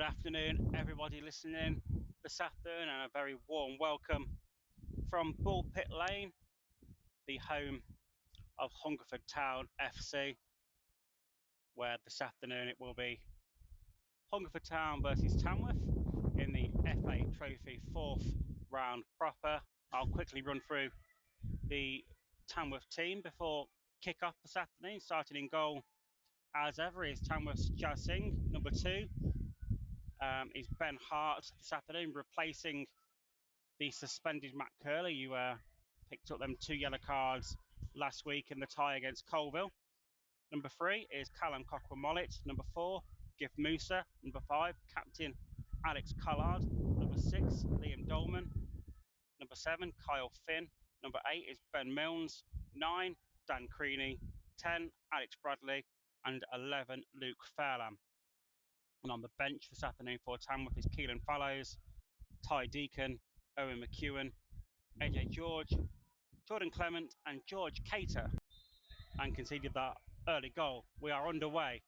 afternoon, everybody listening this afternoon, and a very warm welcome from Bullpit Lane, the home of Hungerford Town FC, where this afternoon it will be Hungerford Town versus Tamworth in the FA Trophy 4th round proper. I'll quickly run through the Tamworth team before kick-off this afternoon. Starting in goal, as ever, is Tamworth's Jazz Singh. Number 2 is Ben Hart this afternoon, replacing the suspended Matt Curley, who picked up them 2 yellow cards last week in the tie against Colville. Number 3 is Callum Cockrell-Mollett. Number 4, Gif Musa. Number 5, Captain Alex Collard. Number 6, Liam Dolman. Number 7, Kyle Finn. Number 8 is Ben Milnes. 9, Dan Creaney. 10, Alex Bradley. And 11, Luke Fairlam. And on the bench this afternoon for Tamworth is Keelan Fallows, Ty Deacon, Owen McEwen, AJ George, Jordan Clement and George Cater, and conceded that early goal. We are underway.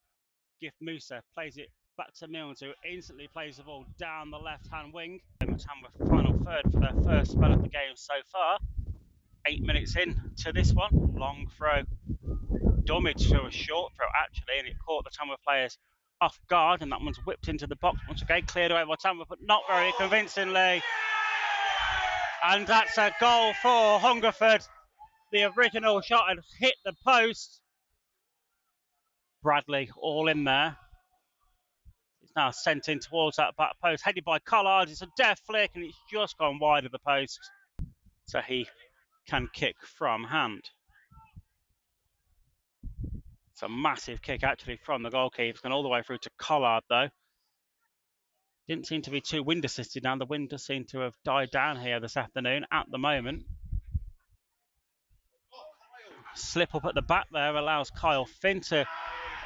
Gif Musa plays it back to Milnes, who instantly plays the ball down the left-hand wing. Tamworth final third for their first spell of the game so far. 8 minutes in to this one. Long throw, dummied to a short throw actually, and it caught the Tamworth players off guard, and that one's whipped into the box once again, cleared away by Tamworth, but not very convincingly. And that's a goal for Hungerford. The original shot had hit the post. Bradley all in there. It's now sent in towards that back post, headed by Collard. It's a deft flick, and it's just gone wide of the post, so he can kick from hand. It's a massive kick actually from the goalkeeper. It's gone all the way through to Collard though. Didn't seem to be too wind assisted now. The wind does seem to have died down here this afternoon at the moment. Slip up at the back there allows Kyle Finn to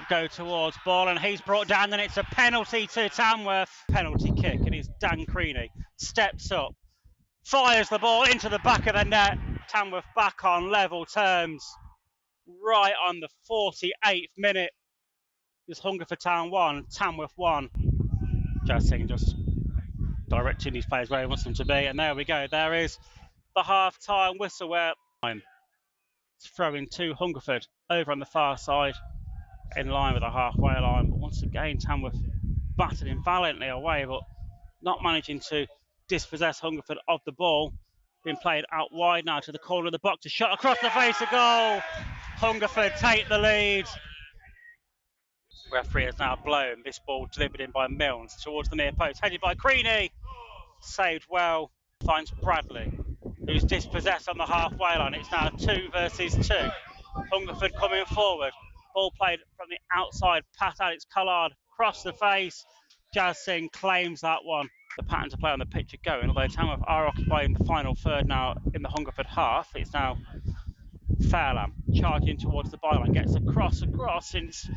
go towards ball, and he's brought down, and it's a penalty to Tamworth. Penalty kick, and it's Dan Creaney. Steps up, fires the ball into the back of the net. Tamworth back on level terms. Right on the 48th minute. It's Hungerford Town 1, Tamworth 1. Jazz Singh just directing these players where he wants them to be, and there we go. There is the half-time whistle where it's throwing to Hungerford over on the far side in line with the halfway line. But once again, Tamworth battering valiantly away, but not managing to dispossess Hungerford of the ball. Being played out wide now to the corner of the box, a shot across the face, a goal. Hungerford take the lead. Referee has now blown. This ball delivered in by Milnes towards the near post, headed by Creaney. Saved well. Finds Bradley, who's dispossessed on the halfway line. It's now 2 versus 2. Hungerford coming forward. Ball played from the outside past Alex Collard. Across the face. Jazz Singh claims that one. The pattern to play on the pitch are going, although Tamworth are occupying the final third now in the Hungerford half. It's now Fairlam charging towards the byline, gets across, and it's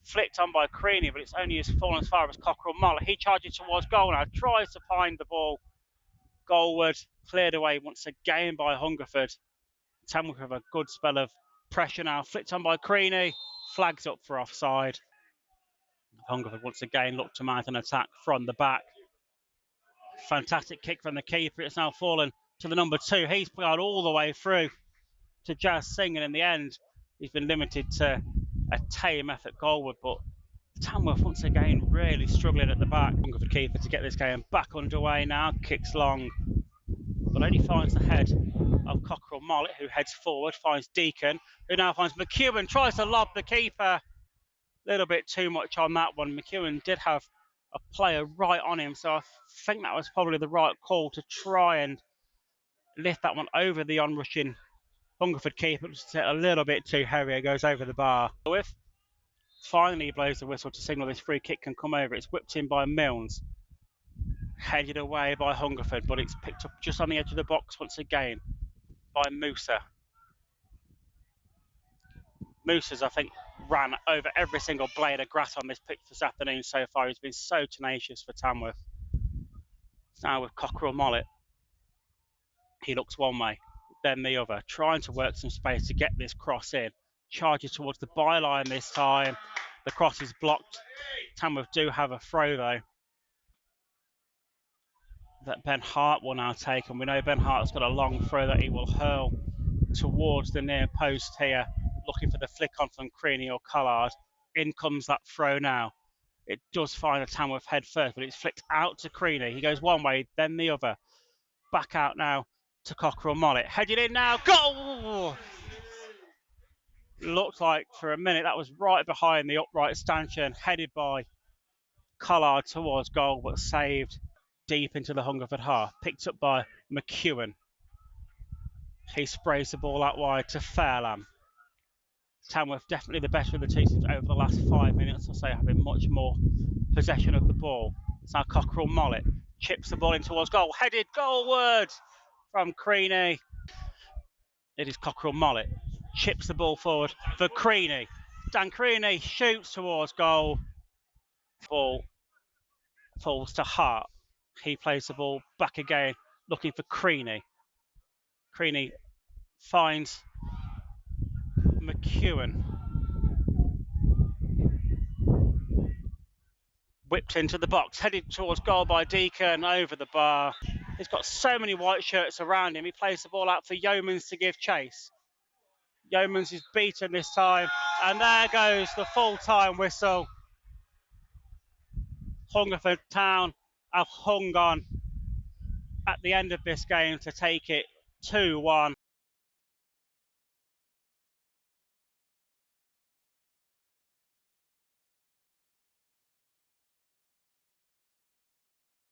flicked on by Creaney, but it's only fallen as far as Cockrell-Mollett. He charges towards goal now, tries to find the ball goalward, cleared away once again by Hungerford. Tamworth have a good spell of pressure now, flicked on by Creaney, flags up for offside. Hungerford once again look to mount an attack from the back. Fantastic kick from the keeper. It's now fallen to the number 2. He's gone all the way through to Jazz Singh, and in the end he's been limited to a tame effort goalward, but Tamworth once again really struggling at the back. Hungerford keeper to get this game back underway now, kicks long, but only finds the head of Cockrell-Mollett, who heads forward, finds Deacon, who now finds McEwen, tries to lob the keeper. A little bit too much on that one. McEwen did have a player right on him, so I think that was probably the right call to try and lift that one over the onrushing Hungerford keeper. It's a little bit too heavy. It goes over the bar. Finally he blows the whistle to signal this free kick can come over. It's whipped in by Milnes, headed away by Hungerford, but it's picked up just on the edge of the box once again by Musa. Musa's, I think, ran over every single blade of grass on this pitch this afternoon so far. He's been so tenacious for Tamworth. Now with Cockrell-Mollett, he looks one way, then the other, trying to work some space to get this cross in. Charges towards the byline this time. The cross is blocked. Tamworth do have a throw though. that Ben Hart will now take, and we know Ben Hart's got a long throw that he will hurl towards the near post here, looking for the flick on from Creaney or Collard. In comes that throw now. It does find a Tamworth head first, but it's flicked out to Creaney. He goes one way, then the other. Back out now to Cockerell Mollet. Headed in now. Goal! Looked like for a minute that was right behind the upright stanchion, headed by Collard towards goal, but saved deep into the Hungerford half. Picked up by McEwen. He sprays the ball out wide to Fairlam. Tamworth definitely the better of the two teams over the last 5 minutes or so, having much more possession of the ball. It's now Cockerell Mollet. Chips the ball in towards goal. Headed goalward from Creaney. It is Cockerell Mollet. Chips the ball forward for Creaney. Dan Creaney shoots towards goal. Ball falls to Hart. He plays the ball back again, looking for Creaney. Creaney finds McEwen. Whipped into the box, headed towards goal by Deacon, over the bar. He's got so many white shirts around him. He plays the ball out for Yeomans to give chase. Yeomans is beaten this time, and there goes the full-time whistle. Hungerford Town have hung on at the end of this game to take it 2-1.